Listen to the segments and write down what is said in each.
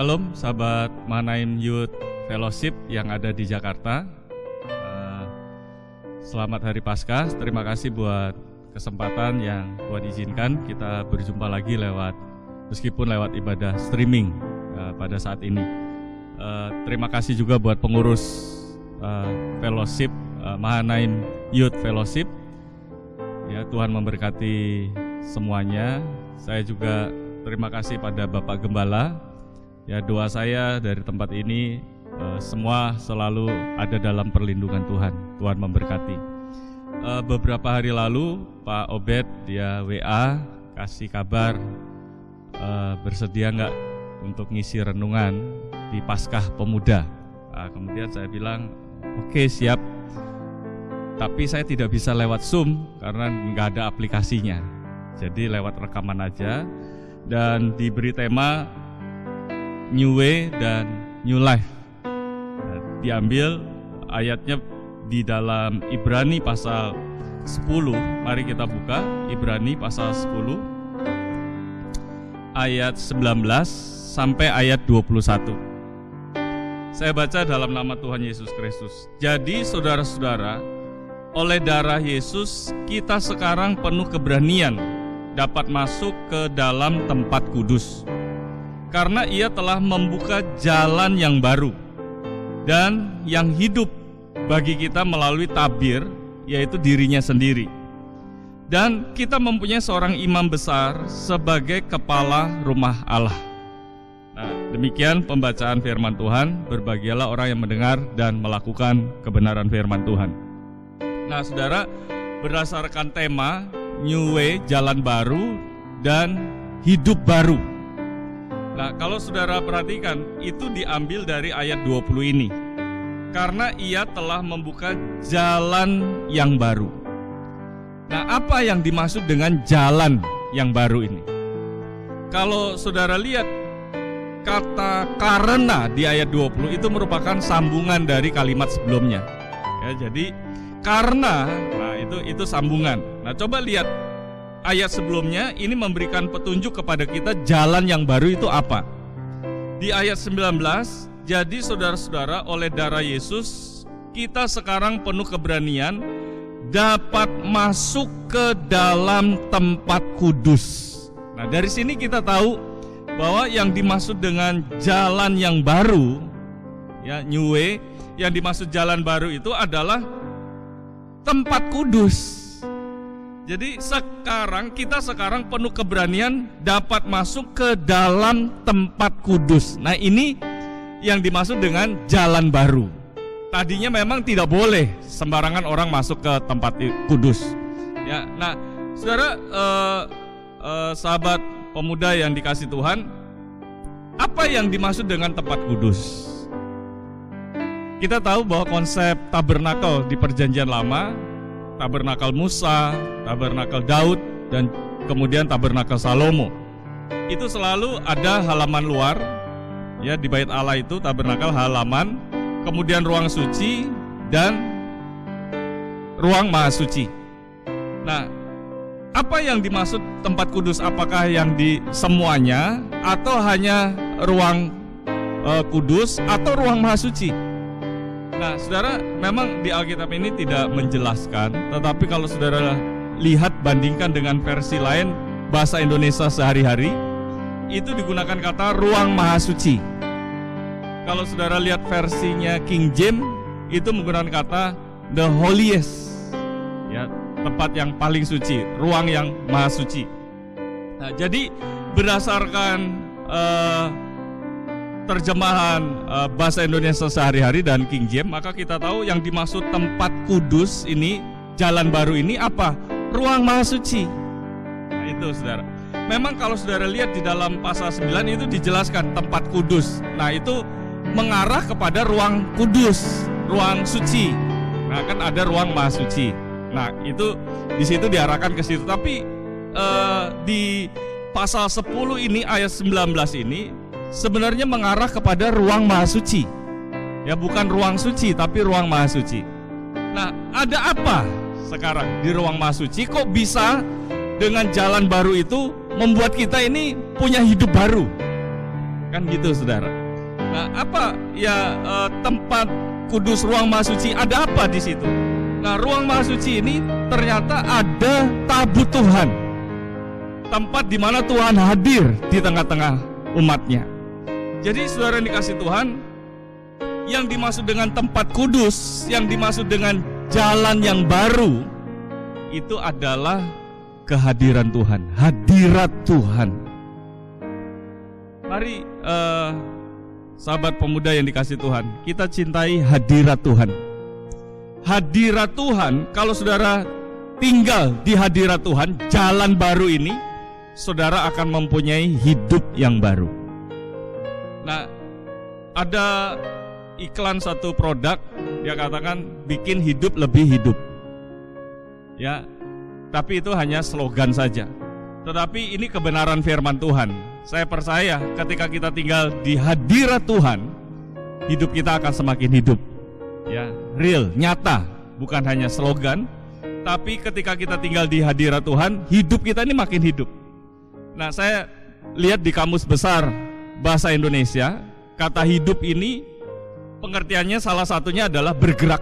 Shalom sahabat Mahanaim Youth Fellowship yang ada di Jakarta. Selamat Hari Paskah. Terima kasih buat kesempatan yang Tuhan izinkan kita berjumpa lagi meskipun lewat ibadah streaming pada saat ini. Terima kasih juga buat pengurus Fellowship Mahanaim Youth Fellowship. Ya, Tuhan memberkati semuanya. Saya juga terima kasih pada Bapak Gembala. Ya, doa saya dari tempat ini semua selalu ada dalam perlindungan Tuhan. Tuhan memberkati. Beberapa hari lalu Pak Obed dia WA kasih kabar bersedia nggak untuk ngisi renungan di Paskah Pemuda. Kemudian saya bilang oke, siap. Tapi saya tidak bisa lewat Zoom karena nggak ada aplikasinya. Jadi lewat rekaman aja dan diberi tema New Way dan New Life. Diambil ayatnya di dalam Ibrani pasal 10. Mari kita buka Ibrani pasal 10 ayat 19 sampai ayat 21. Saya baca dalam nama Tuhan Yesus Kristus. Jadi saudara-saudara, oleh darah Yesus kita sekarang penuh keberanian dapat masuk ke dalam tempat kudus. Karena ia telah membuka jalan yang baru dan yang hidup bagi kita melalui tabir, yaitu dirinya sendiri. Dan kita mempunyai seorang imam besar sebagai kepala rumah Allah. Nah, demikian pembacaan firman Tuhan. Berbahagialah orang yang mendengar dan melakukan kebenaran firman Tuhan. Nah, saudara, berdasarkan tema New Way, jalan baru dan hidup baru. Nah, kalau saudara perhatikan, itu diambil dari ayat 20 ini. Karena ia telah membuka jalan yang baru. Nah, apa yang dimaksud dengan jalan yang baru ini? Kalau saudara lihat kata karena di ayat 20 itu merupakan sambungan dari kalimat sebelumnya. Ya, jadi karena, nah itu sambungan. Nah, coba lihat ayat sebelumnya ini memberikan petunjuk kepada kita jalan yang baru itu apa. Di ayat 19, jadi saudara-saudara oleh darah Yesus kita sekarang penuh keberanian dapat masuk ke dalam tempat kudus. Nah, dari sini kita tahu bahwa yang dimaksud dengan jalan yang baru, ya, New Way, yang dimaksud jalan baru itu adalah tempat kudus. Jadi kita sekarang penuh keberanian dapat masuk ke dalam tempat kudus. Nah, ini yang dimaksud dengan jalan baru. Tadinya memang tidak boleh sembarangan orang masuk ke tempat kudus. Ya, nah, saudara, sahabat pemuda yang dikasih Tuhan, apa yang dimaksud dengan tempat kudus? Kita tahu bahwa konsep tabernakel di Perjanjian Lama, tabernakel Musa, tabernakel Daud, dan kemudian tabernakel Salomo, itu selalu ada halaman luar, ya, di bait Allah itu tabernakel halaman, kemudian ruang suci dan ruang maha suci. Nah, apa yang dimaksud tempat kudus? Apakah yang di semuanya atau hanya ruang kudus atau ruang maha suci? Nah, saudara, memang di Alkitab ini tidak menjelaskan, tetapi kalau saudara lihat bandingkan dengan versi lain bahasa Indonesia sehari-hari, itu digunakan kata ruang maha suci. Kalau saudara lihat versinya King James, itu menggunakan kata the holiest, ya, tempat yang paling suci, ruang yang maha suci. Nah, jadi berdasarkan terjemahan bahasa Indonesia sehari-hari dan King James, maka kita tahu yang dimaksud tempat kudus ini, jalan baru ini apa? Ruang maha suci. Nah, itu saudara. Memang kalau saudara lihat di dalam pasal 9 itu dijelaskan tempat kudus. Nah, itu mengarah kepada ruang kudus, ruang suci. Nah, kan ada ruang maha suci. Nah, itu di situ diarahkan ke situ. Tapi di pasal 10 ini ayat 19 ini sebenarnya mengarah kepada ruang maha suci. Ya, bukan ruang suci tapi ruang maha suci. Nah, ada apa sekarang di ruang maha suci? Kok bisa dengan jalan baru itu membuat kita ini punya hidup baru? Kan gitu saudara. Nah apa ya tempat kudus ruang maha suci, ada apa di situ? Nah ruang maha suci ini ternyata ada tabut Tuhan, tempat di mana Tuhan hadir di tengah-tengah umatnya. Jadi saudara yang dikasih Tuhan, yang dimaksud dengan tempat kudus, yang dimaksud dengan jalan yang baru, itu adalah kehadiran Tuhan, hadirat Tuhan. Mari sahabat pemuda yang dikasih Tuhan, kita cintai hadirat Tuhan. Hadirat Tuhan, kalau saudara tinggal di hadirat Tuhan, jalan baru ini, saudara akan mempunyai hidup yang baru. Nah, ada iklan satu produk, dia katakan bikin hidup lebih hidup. Ya, tapi itu hanya slogan saja. Tetapi ini kebenaran firman Tuhan. Saya percaya ketika kita tinggal di hadirat Tuhan, hidup kita akan semakin hidup. Ya, real, nyata, bukan hanya slogan. Tapi ketika kita tinggal di hadirat Tuhan, hidup kita ini makin hidup. Nah, saya lihat di Kamus Besar Bahasa Indonesia, kata hidup ini pengertiannya salah satunya adalah bergerak.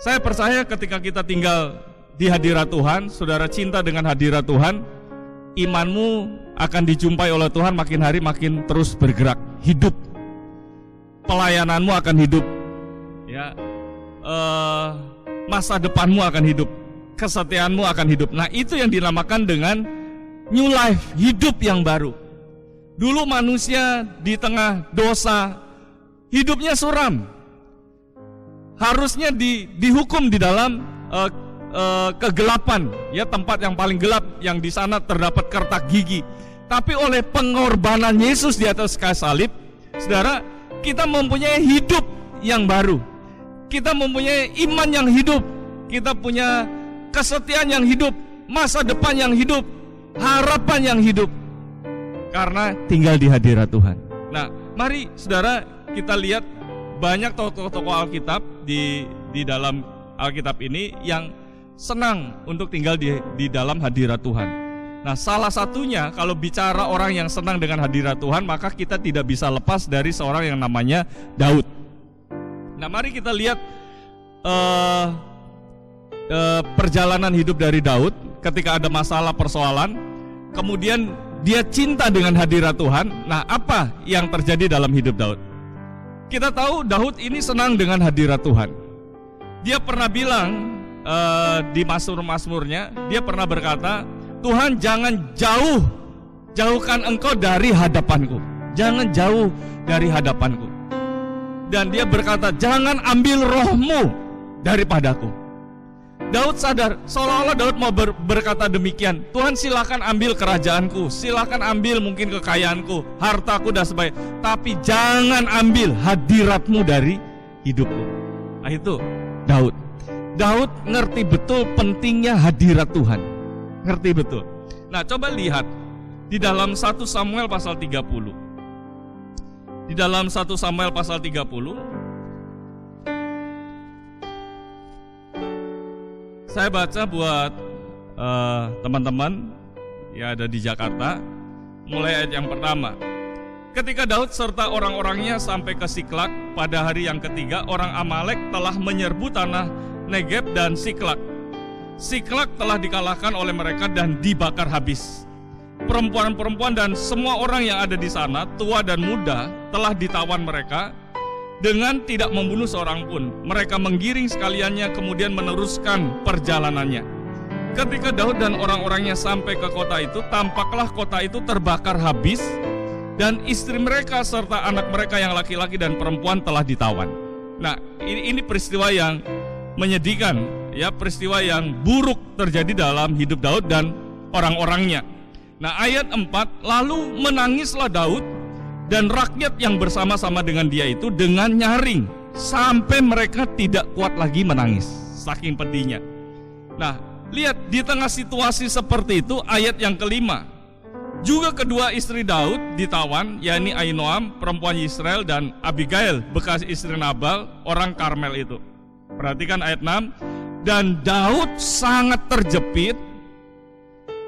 Saya percaya ketika kita tinggal di hadirat Tuhan, saudara cinta dengan hadirat Tuhan, imanmu akan dijumpai oleh Tuhan makin hari makin terus bergerak, hidup. Pelayananmu akan hidup. Ya, masa depanmu akan hidup, kesetiaanmu akan hidup. Nah, itu yang dinamakan dengan new life, hidup yang baru. Dulu manusia di tengah dosa, hidupnya suram. Harusnya dihukum di dalam kegelapan, ya, tempat yang paling gelap, yang di sana terdapat kertak gigi. Tapi oleh pengorbanan Yesus di atas kayu salib, saudara, kita mempunyai hidup yang baru. Kita mempunyai iman yang hidup. Kita punya kesetiaan yang hidup, masa depan yang hidup, harapan yang hidup. Karena tinggal di hadirat Tuhan. Nah, mari saudara kita lihat banyak tokoh-tokoh Alkitab di dalam Alkitab ini yang senang untuk tinggal di dalam hadirat Tuhan. Nah, salah satunya kalau bicara orang yang senang dengan hadirat Tuhan, maka kita tidak bisa lepas dari seorang yang namanya Daud. Nah, mari kita lihat perjalanan hidup dari Daud ketika ada masalah persoalan, kemudian dia cinta dengan hadirat Tuhan. Nah, apa yang terjadi dalam hidup Daud? Kita tahu Daud ini senang dengan hadirat Tuhan. Dia pernah bilang di Mazmur-Mazmurnya, dia pernah berkata, Tuhan jangan jauhkan engkau dari hadapanku. Jangan jauh dari hadapanku. Dan dia berkata, jangan ambil rohmu daripadaku. Daud sadar, seolah-olah Daud mau berkata demikian, Tuhan silakan ambil kerajaanku, silakan ambil mungkin kekayaanku, hartaku dan sebagainya, tapi jangan ambil hadiratmu dari hidupku. Nah, itu Daud. Daud ngerti betul pentingnya hadirat Tuhan. Ngerti betul. Nah, coba lihat di dalam 1 Samuel pasal 30. Di dalam 1 Samuel pasal 30, saya baca buat teman-teman yang ada di Jakarta, mulai ayat yang pertama. Ketika Daud serta orang-orangnya sampai ke Siklak pada hari yang ketiga, orang Amalek telah menyerbu tanah Negeb dan Siklak. Siklak telah dikalahkan oleh mereka dan dibakar habis. Perempuan-perempuan dan semua orang yang ada di sana, tua dan muda, telah ditawan mereka dengan tidak membunuh seorang pun. Mereka menggiring sekaliannya kemudian meneruskan perjalanannya. Ketika Daud dan orang-orangnya sampai ke kota itu, tampaklah kota itu terbakar habis dan istri mereka serta anak mereka yang laki-laki dan perempuan telah ditawan. Nah, ini peristiwa yang menyedihkan, ya, peristiwa yang buruk terjadi dalam hidup Daud dan orang-orangnya. Nah, ayat 4, lalu menangislah Daud dan rakyat yang bersama-sama dengan dia itu dengan nyaring sampai mereka tidak kuat lagi menangis, saking pedihnya. Nah, lihat di tengah situasi seperti itu, ayat yang kelima, juga kedua istri Daud ditawan, yakni Ahinoam perempuan Yisrael dan Abigail bekas istri Nabal orang Karmel itu. Perhatikan ayat 6, dan Daud sangat terjepit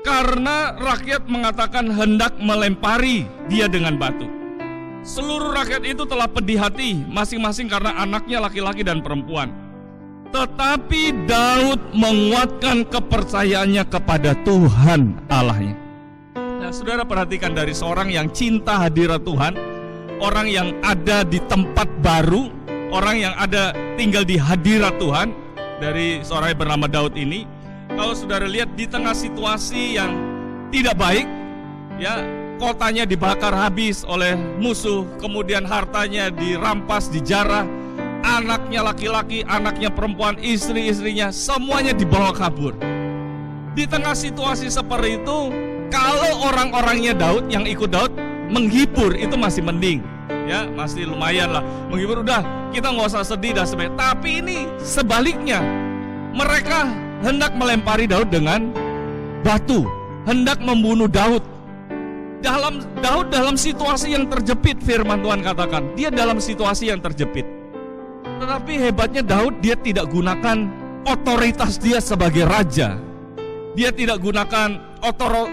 Karena rakyat mengatakan hendak melempari dia dengan batu. Seluruh rakyat itu telah pedih hati, masing-masing karena anaknya laki-laki dan perempuan. Tetapi Daud menguatkan kepercayaannya kepada Tuhan Allahnya. Nah, saudara perhatikan dari seorang yang cinta hadirat Tuhan, orang yang ada di tempat baru, orang yang ada tinggal di hadirat Tuhan, dari seorang yang bernama Daud ini. Kalau saudara lihat di tengah situasi yang tidak baik, ya, kotanya dibakar habis oleh musuh, kemudian hartanya dirampas, dijarah, anaknya laki-laki, anaknya perempuan, istri-istrinya, semuanya dibawa kabur. Di tengah situasi seperti itu, kalau orang-orangnya Daud yang ikut Daud menghibur, itu masih mending, ya, masih lumayan lah menghibur. Udah, kita nggak usah sedih dan sebagainya. Tapi ini sebaliknya, mereka hendak melempari Daud dengan batu, hendak membunuh Daud. Daud dalam situasi yang terjepit, firman Tuhan katakan, dia dalam situasi yang terjepit. Tetapi hebatnya Daud, dia tidak gunakan otoritas dia sebagai raja. Dia tidak gunakan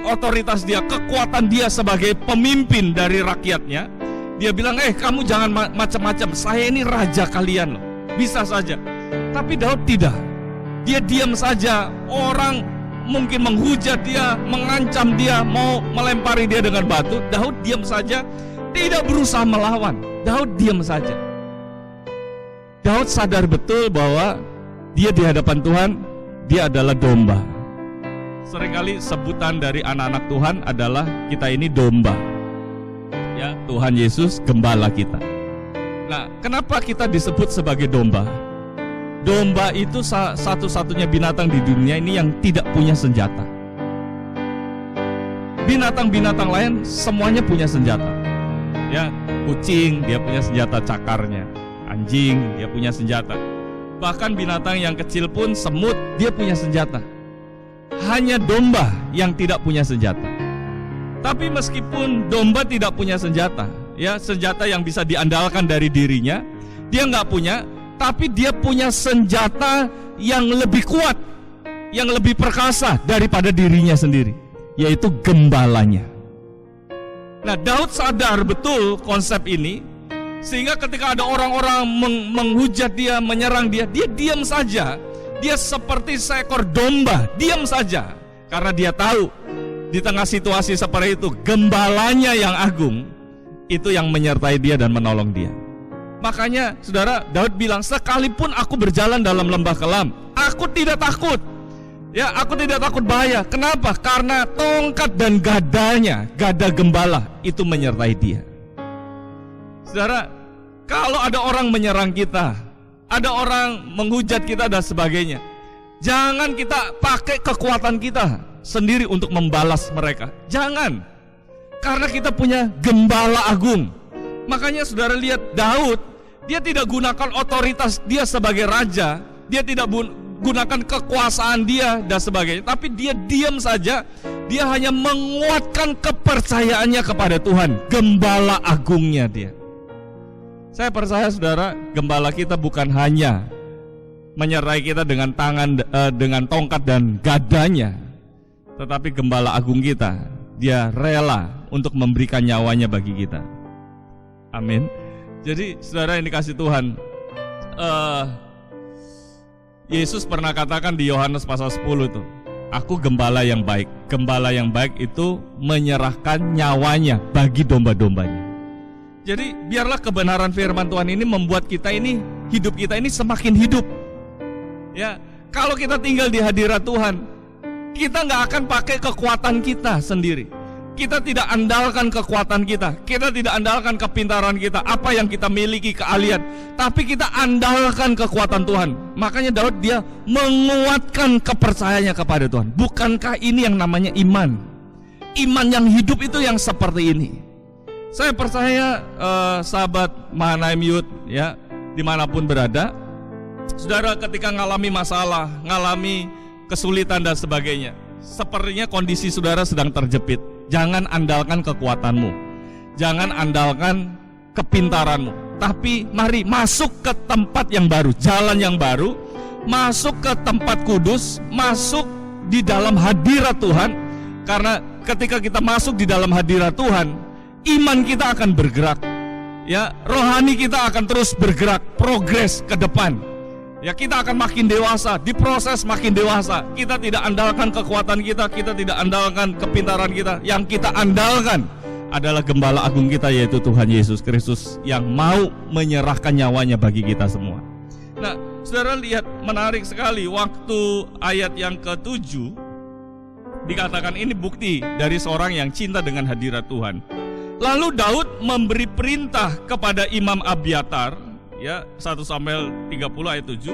otoritas dia, kekuatan dia sebagai pemimpin dari rakyatnya. Dia bilang, kamu jangan macam-macam, saya ini raja kalian loh, bisa saja. Tapi Daud tidak. Dia diam saja. Orang mungkin menghujat dia, mengancam dia, mau melempari dia dengan batu. Daud diam saja, tidak berusaha melawan. Daud diam saja. Daud sadar betul bahwa dia di hadapan Tuhan, dia adalah domba. Seringkali sebutan dari anak-anak Tuhan adalah kita ini domba. Ya, Tuhan Yesus gembala kita. Nah, kenapa kita disebut sebagai domba? Domba itu satu-satunya binatang di dunia ini yang tidak punya senjata. Binatang-binatang lain semuanya punya senjata. Ya, kucing dia punya senjata cakarnya, anjing dia punya senjata. Bahkan binatang yang kecil pun, semut, dia punya senjata. Hanya domba yang tidak punya senjata. Tapi meskipun domba tidak punya senjata, ya, senjata yang bisa diandalkan dari dirinya, dia nggak punya. Tapi dia punya senjata yang lebih kuat, yang lebih perkasa daripada dirinya sendiri, yaitu gembalanya. Nah, Daud sadar betul konsep ini, sehingga ketika ada orang-orang menghujat dia, menyerang dia, dia diam saja. Dia seperti seekor domba, diam saja. Karena dia tahu, di tengah situasi seperti itu, gembalanya yang agung, itu yang menyertai dia dan menolong dia. Makanya saudara, Daud bilang, sekalipun aku berjalan dalam lembah kelam, aku tidak takut. Ya, aku tidak takut bahaya. Kenapa? Karena tongkat dan gadanya, gada gembala, itu menyertai dia. Saudara, kalau ada orang menyerang kita, ada orang menghujat kita dan sebagainya, jangan kita pakai kekuatan kita sendiri untuk membalas mereka. Jangan. Karena kita punya gembala agung. Makanya saudara lihat Daud, dia tidak gunakan otoritas dia sebagai raja, dia tidak gunakan kekuasaan dia dan sebagainya, tapi dia diam saja. Dia hanya menguatkan kepercayaannya kepada Tuhan, gembala agungnya dia. Saya percaya saudara, gembala kita bukan hanya menyertai kita dengan tangan, dengan tongkat dan gadanya, tetapi gembala agung kita, dia rela untuk memberikan nyawanya bagi kita. Amin. Jadi saudara yang dikasih Tuhan, Yesus pernah katakan di Yohanes pasal 10 tuh, aku gembala yang baik. Gembala yang baik itu menyerahkan nyawanya bagi domba-dombanya. Jadi biarlah kebenaran firman Tuhan ini membuat kita ini, hidup kita ini semakin hidup. Ya, kalau kita tinggal di hadirat Tuhan, kita nggak akan pakai kekuatan kita sendiri. Kita tidak andalkan kekuatan kita, kita tidak andalkan kepintaran kita, apa yang kita miliki, keahlian, tapi kita andalkan kekuatan Tuhan. Makanya Daud dia menguatkan kepercayaannya kepada Tuhan. Bukankah ini yang namanya iman? Iman yang hidup itu yang seperti ini. Saya percaya sahabat Mahanaim Youth, ya, dimanapun berada, saudara ketika ngalami masalah, ngalami kesulitan dan sebagainya, sepertinya kondisi saudara sedang terjepit. Jangan andalkan kekuatanmu, jangan andalkan kepintaranmu, tapi mari masuk ke tempat yang baru, jalan yang baru, masuk ke tempat kudus, masuk di dalam hadirat Tuhan, Karena ketika kita masuk di dalam hadirat Tuhan, iman kita akan bergerak. Ya, rohani kita akan terus bergerak, progres ke depan. Ya, kita akan makin dewasa, diproses makin dewasa. Kita tidak andalkan kekuatan kita tidak andalkan kepintaran kita. Yang kita andalkan adalah Gembala Agung kita, yaitu Tuhan Yesus Kristus yang mau menyerahkan nyawanya bagi kita semua. Nah, saudara lihat, menarik sekali waktu ayat yang ke-7 dikatakan ini bukti dari seorang yang cinta dengan hadirat Tuhan. Lalu Daud memberi perintah kepada Imam Abiatar, ya, 1 Samuel 30 ayat 7.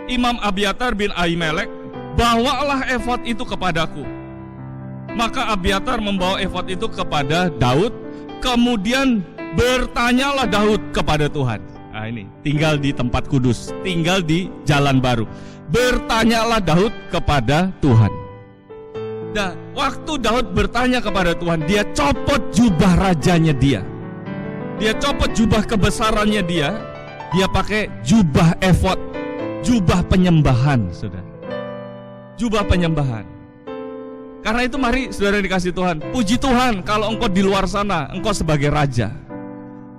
Imam Abiatar bin Ahimelek, bawalah efod itu kepadaku. Maka Abiatar membawa efod itu kepada Daud. Kemudian bertanyalah Daud kepada Tuhan. Nah, ini tinggal di tempat kudus, tinggal di jalan baru. Bertanyalah Daud kepada Tuhan. Nah, waktu Daud bertanya kepada Tuhan, dia copot jubah rajanya dia copot jubah kebesarannya dia pakai jubah efod, jubah penyembahan, saudara. Jubah penyembahan. Karena itu mari saudara dikasih Tuhan, puji Tuhan kalau engkau di luar sana, engkau sebagai raja.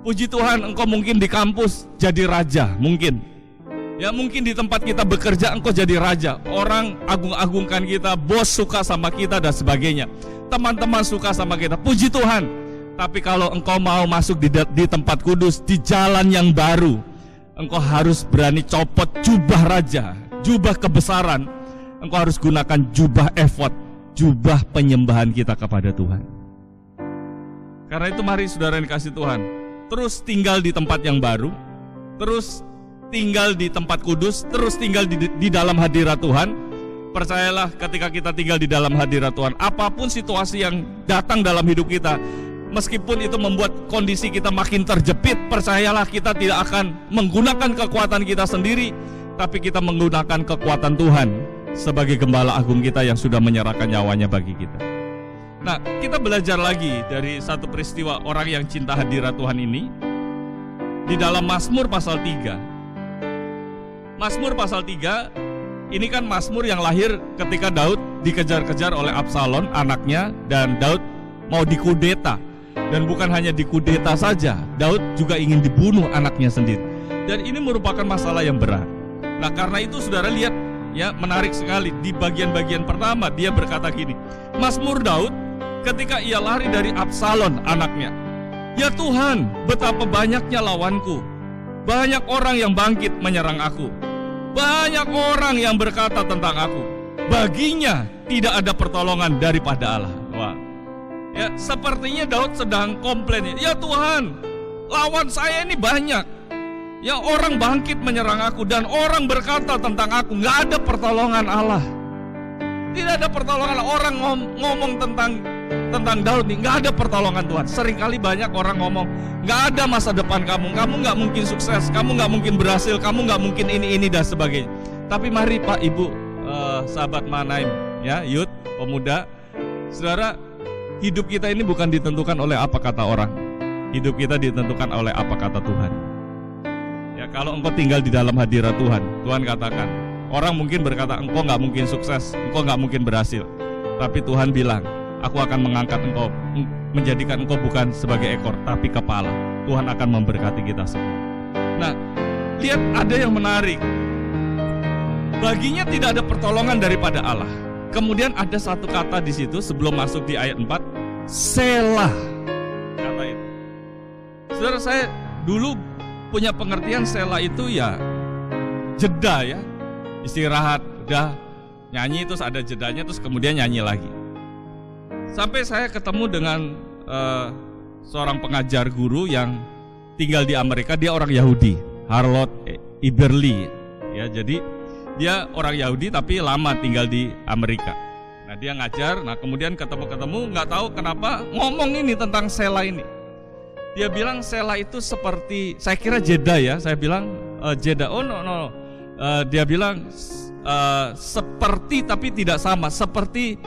Puji Tuhan engkau mungkin di kampus jadi raja, mungkin. Ya, mungkin di tempat kita bekerja engkau jadi raja. Orang agung-agungkan kita, bos suka sama kita dan sebagainya. Teman-teman suka sama kita, puji Tuhan. Tapi kalau engkau mau masuk di tempat kudus, di jalan yang baru, engkau harus berani copot jubah raja, jubah kebesaran. Engkau harus gunakan jubah efod, jubah penyembahan kita kepada Tuhan. Karena itu mari saudara yang dikasih Tuhan, terus tinggal di tempat yang baru, terus tinggal di tempat kudus, terus tinggal di dalam hadirat Tuhan. Percayalah, ketika kita tinggal di dalam hadirat Tuhan, apapun situasi yang datang dalam hidup kita, meskipun itu membuat kondisi kita makin terjepit, percayalah kita tidak akan menggunakan kekuatan kita sendiri, tapi kita menggunakan kekuatan Tuhan sebagai Gembala Agung kita yang sudah menyerahkan nyawanya bagi kita. Nah, kita belajar lagi dari satu peristiwa orang yang cinta hadirat Tuhan ini di dalam Mazmur pasal 3. Mazmur pasal 3, ini kan Mazmur yang lahir ketika Daud dikejar-kejar oleh Absalom, anaknya, dan Daud mau dikudeta. Dan bukan hanya dikudeta saja, Daud juga ingin dibunuh anaknya sendiri. Dan ini merupakan masalah yang berat. Nah, karena itu saudara lihat, ya, menarik sekali. Di bagian-bagian pertama dia berkata gini, Mazmur Daud ketika ia lari dari Absalom anaknya. Ya Tuhan, betapa banyaknya lawanku. Banyak orang yang bangkit menyerang aku. Banyak orang yang berkata tentang aku, baginya tidak ada pertolongan daripada Allah. Wah. Ya, sepertinya Daud sedang komplain. Ya Tuhan, lawan saya ini banyak. Ya, orang bangkit menyerang aku dan orang berkata tentang aku, nggak ada pertolongan Allah. Tidak ada pertolongan. Orang ngomong tentang Daud nih, nggak ada pertolongan Tuhan. Seringkali banyak orang ngomong, nggak ada masa depan kamu nggak mungkin sukses, kamu nggak mungkin berhasil, kamu nggak mungkin ini dan sebagainya. Tapi mari Pak Ibu, sahabat Manaim, ya, youth, pemuda, saudara, hidup kita ini bukan ditentukan oleh apa kata orang. Hidup kita ditentukan oleh apa kata Tuhan. Ya, kalau engkau tinggal di dalam hadirat Tuhan, Tuhan katakan, orang mungkin berkata engkau nggak mungkin sukses, engkau nggak mungkin berhasil. Tapi Tuhan bilang, aku akan mengangkat engkau, menjadikan engkau bukan sebagai ekor, tapi kepala. Tuhan akan memberkati kita semua. Nah, lihat ada yang menarik. Baginya tidak ada pertolongan daripada Allah. Kemudian ada satu kata di situ sebelum masuk di ayat 4, Selah. Kata itu. Saudara, saya dulu punya pengertian Selah itu ya jeda, ya. Istirahat, udah nyanyi terus ada jedanya, terus kemudian nyanyi lagi. Sampai saya ketemu dengan seorang pengajar guru yang tinggal di Amerika. Dia orang Yahudi, Harold Iberly, ya. Jadi dia orang Yahudi tapi lama tinggal di Amerika. Nah, dia ngajar. Nah, kemudian ketemu nggak tahu kenapa ngomong ini tentang Selah ini. Dia bilang Selah itu seperti, saya kira jeda, ya. Saya bilang jeda. Oh no. Dia bilang seperti tapi tidak sama. Seperti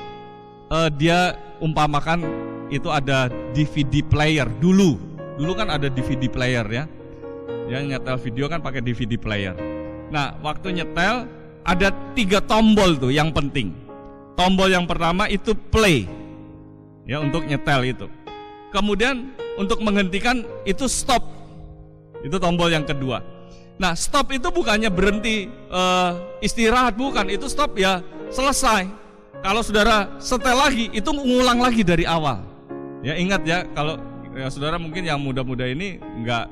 dia umpamakan itu ada DVD player dulu kan ada DVD player, ya. Yang nyetel video kan pakai DVD player. Nah, waktu nyetel ada 3 tombol tuh yang penting. Tombol yang pertama itu play, ya, untuk nyetel itu. Kemudian untuk menghentikan itu stop, itu tombol yang kedua. Nah, stop itu bukannya berhenti istirahat, bukan. Itu stop ya selesai. Kalau saudara setel lagi, itu ngulang lagi dari awal. Ya, ingat ya, kalau ya, saudara mungkin yang muda-muda ini nggak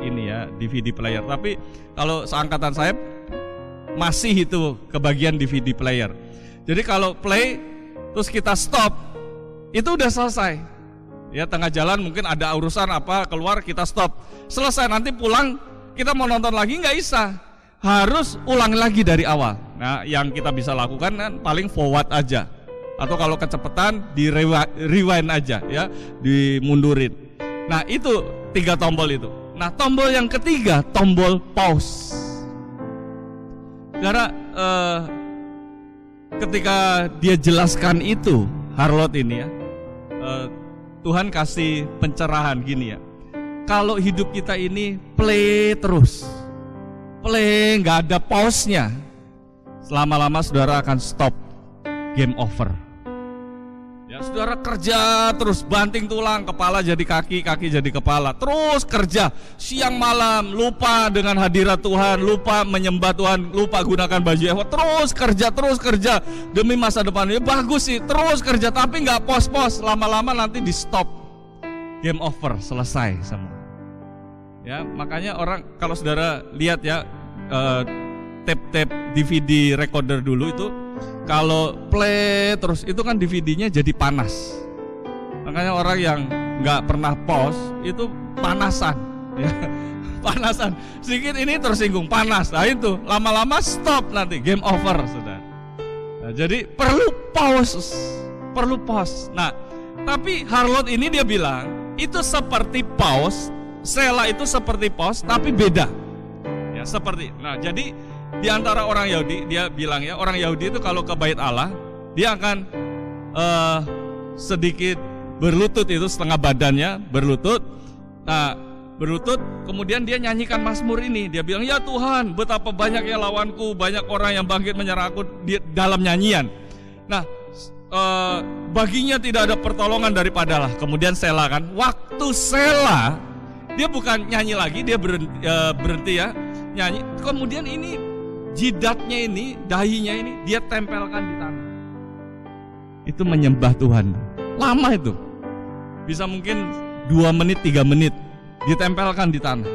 ini ya DVD player, tapi kalau seangkatan saya masih itu kebagian DVD player. Jadi kalau play terus kita stop, itu udah selesai. Ya, tengah jalan mungkin ada urusan apa keluar, kita stop, selesai. Nanti pulang kita mau nonton lagi nggak bisa, harus ulang lagi dari awal. Nah, yang kita bisa lakukan kan paling forward aja, atau kalau kecepatan di rewind aja, ya, dimundurin. Nah, itu 3 tombol itu. Nah, tombol yang ketiga tombol pause. Karena ketika dia jelaskan itu, Harlot ini ya, Tuhan kasih pencerahan gini ya. Kalau hidup kita ini play terus, play nggak ada pause-nya, selama-lama saudara akan stop, game over. Ya, saudara kerja terus, banting tulang, kepala jadi kaki, kaki jadi kepala, terus kerja siang malam, lupa dengan hadirat Tuhan, lupa menyembah Tuhan, lupa gunakan baju efod, terus kerja demi masa depan. Ya bagus sih, terus kerja, tapi nggak pos-pos, lama-lama nanti di stop, game over, selesai semua. Ya, makanya orang kalau saudara lihat ya, tape DVD recorder dulu itu, kalau play terus itu kan DVD-nya jadi panas. Makanya orang yang nggak pernah pause itu panasan, ya. Panasan. Sedikit ini tersinggung, panas. Nah itu lama-lama stop, nanti game over, saudara. Nah, jadi perlu pause. Nah, tapi Harlot ini dia bilang itu seperti pause, Sela itu seperti pause, tapi beda. Ya seperti. Nah, jadi di antara orang Yahudi, dia bilang ya, orang Yahudi itu kalau ke bait Allah, dia akan sedikit berlutut, itu setengah badannya berlutut. Nah, berlutut, kemudian dia nyanyikan mazmur ini. Dia bilang, ya Tuhan, betapa banyaknya lawanku, banyak orang yang bangkit menyerang aku, di dalam nyanyian. Nah, baginya tidak ada pertolongan daripada Allah. Kemudian Sela kan, waktu Sela, dia bukan nyanyi lagi, dia berhenti ya, nyanyi. Kemudian ini jidatnya ini, dahinya ini dia tempelkan di tanah. Itu menyembah Tuhan. Lama itu. Bisa mungkin 2 menit, 3 menit ditempelkan di tanah.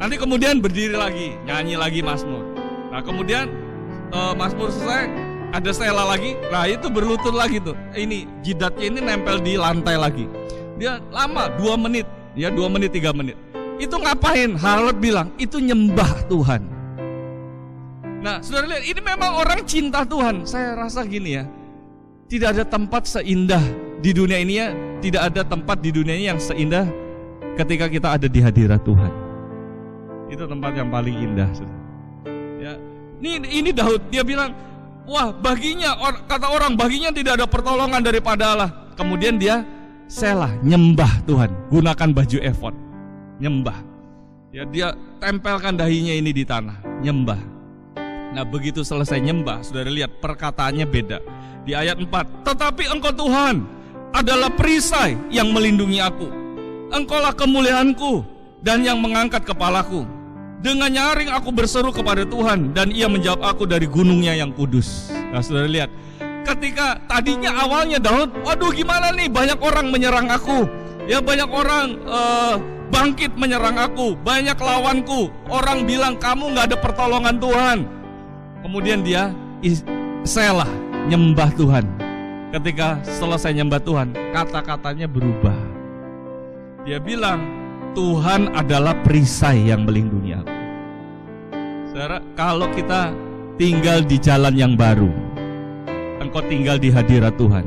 Nanti kemudian berdiri lagi, nyanyi lagi mazmur. Nah, kemudian mazmur selesai, ada Sela lagi. Nah, itu berlutut lagi tuh. Ini jidatnya ini nempel di lantai lagi. Dia lama, 2 menit, ya 2 menit, 3 menit. Itu ngapain? Harlot bilang, itu nyembah Tuhan. Nah, saudara lihat, ini memang orang cinta Tuhan. Saya rasa gini ya, tidak ada tempat seindah di dunia ini ya, tidak ada tempat di dunia ini yang seindah ketika kita ada di hadirat Tuhan. Itu tempat yang paling indah, saudara. Ya, ini Daud, dia bilang, wah baginya, kata orang, baginya tidak ada pertolongan daripada Allah. Kemudian dia Sela, nyembah Tuhan, gunakan baju efod, nyembah. Ya, dia tempelkan dahinya ini di tanah, nyembah. Nah, begitu selesai nyembah, saudara lihat perkataannya beda. Di ayat 4, tetapi engkau Tuhan adalah perisai yang melindungi aku. Engkaulah kemuliaanku dan yang mengangkat kepalaku. Dengan nyaring aku berseru kepada Tuhan, dan ia menjawab aku dari gunungnya yang kudus. Nah, saudara lihat, ketika tadinya awalnya Daud, waduh gimana nih, banyak orang menyerang aku. Ya, banyak orang bangkit menyerang aku, banyak lawanku. Orang bilang kamu gak ada pertolongan Tuhan. Kemudian dia Sela, nyembah Tuhan. Ketika selesai nyembah Tuhan, kata-katanya berubah. Dia bilang, Tuhan adalah perisai yang melindungi aku. Saudara, kalau kita tinggal di jalan yang baru, engkau tinggal di hadirat Tuhan.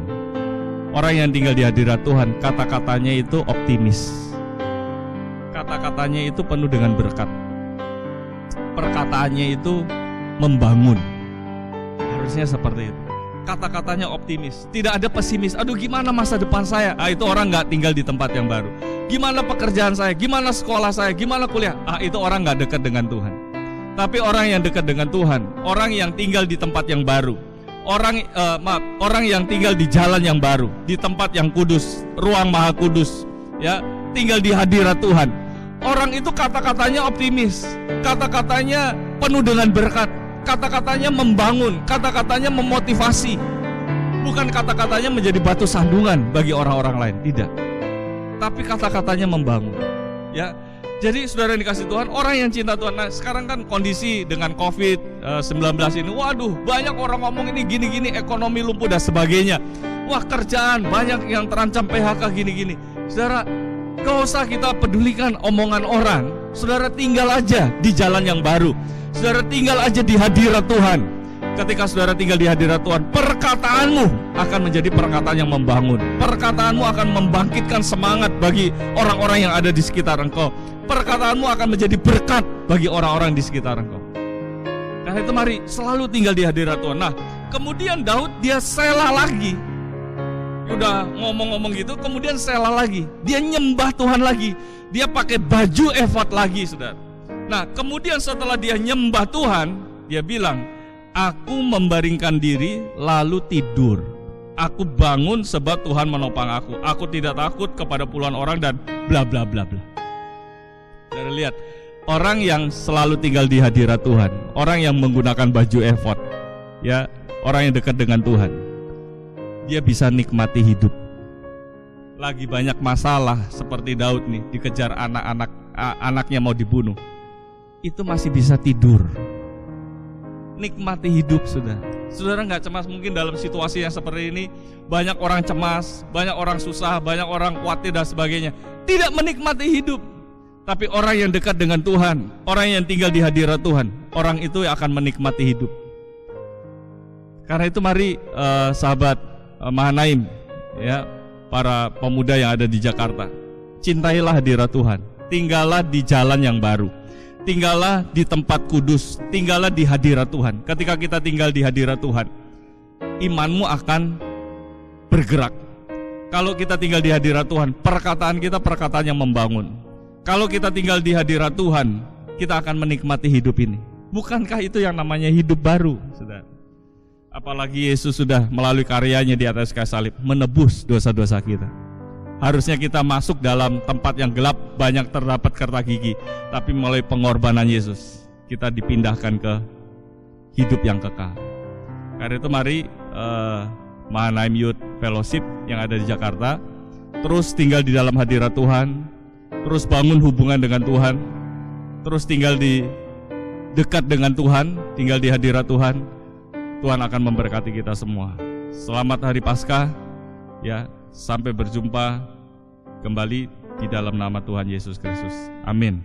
Orang yang tinggal di hadirat Tuhan, kata-katanya itu optimis. Kata-katanya itu penuh dengan berkat. Perkataannya itu membangun. Harusnya seperti itu. Kata-katanya optimis, tidak ada pesimis. Aduh gimana masa depan saya? Itu orang gak tinggal di tempat yang baru. Gimana pekerjaan saya? Gimana sekolah saya? Gimana kuliah? Itu orang gak dekat dengan Tuhan. Tapi orang yang dekat dengan Tuhan, orang yang tinggal di tempat yang baru, orang yang tinggal di jalan yang baru, di tempat yang kudus, ruang maha kudus, ya, tinggal di hadirat Tuhan. Orang itu kata-katanya optimis, kata-katanya penuh dengan berkat, kata-katanya membangun, kata-katanya memotivasi. Bukan kata-katanya menjadi batu sandungan bagi orang-orang lain, tidak. Tapi kata-katanya membangun, ya. Jadi saudara yang dikasih Tuhan, orang yang cinta Tuhan. Nah sekarang kan kondisi dengan COVID-19 ini, waduh banyak orang ngomong ini gini-gini, ekonomi lumpuh dan sebagainya. Wah kerjaan banyak yang terancam PHK gini-gini. Saudara, gak usah kita pedulikan omongan orang. Saudara tinggal aja di jalan yang baru. Saudara tinggal aja di hadirat Tuhan. Ketika saudara tinggal di hadirat Tuhan, perkataanmu akan menjadi perkataan yang membangun. Perkataanmu akan membangkitkan semangat bagi orang-orang yang ada di sekitar engkau. Perkataanmu akan menjadi berkat bagi orang-orang di sekitar engkau. Karena itu mari selalu tinggal di hadirat Tuhan. Nah, kemudian Daud dia sela lagi. Udah ngomong-ngomong gitu, kemudian sela lagi. Dia nyembah Tuhan lagi. Dia pakai baju efod lagi, saudara. Nah, kemudian setelah dia nyembah Tuhan, dia bilang, aku membaringkan diri lalu tidur. Aku bangun sebab Tuhan menopang aku. Aku tidak takut kepada puluhan orang dan bla bla bla bla. Saudara lihat, orang yang selalu tinggal di hadirat Tuhan, orang yang menggunakan baju efod, ya, orang yang dekat dengan Tuhan, dia bisa nikmati hidup. Lagi banyak masalah seperti Daud nih, dikejar anaknya mau dibunuh, itu masih bisa tidur. Nikmati hidup, saudara nggak cemas. Mungkin dalam situasi yang seperti ini banyak orang cemas, banyak orang susah, banyak orang khawatir dan sebagainya, tidak menikmati hidup. Tapi orang yang dekat dengan Tuhan, orang yang tinggal di hadirat Tuhan, orang itu yang akan menikmati hidup. Karena itu mari sahabat Mahanaim, ya, para pemuda yang ada di Jakarta, cintailah hadirat Tuhan, tinggallah di jalan yang baru, tinggallah di tempat kudus, tinggallah di hadirat Tuhan. Ketika kita tinggal di hadirat Tuhan, imanmu akan bergerak. Kalau kita tinggal di hadirat Tuhan, perkataan kita perkataan yang membangun. Kalau kita tinggal di hadirat Tuhan, kita akan menikmati hidup ini. Bukankah itu yang namanya hidup baru, saudara? Apalagi Yesus sudah melalui karyanya di atas kayu salib menebus dosa-dosa kita. Harusnya kita masuk dalam tempat yang gelap, banyak terdapat kerta gigi, tapi melalui pengorbanan Yesus kita dipindahkan ke hidup yang kekal. Karena itu mari Mahanaim Youth Fellowship yang ada di Jakarta terus tinggal di dalam hadirat Tuhan, terus bangun hubungan dengan Tuhan, terus tinggal di dekat dengan Tuhan, tinggal di hadirat Tuhan. Tuhan akan memberkati kita semua. Selamat Hari Paskah, ya. Sampai berjumpa kembali di dalam nama Tuhan Yesus Kristus. Amin.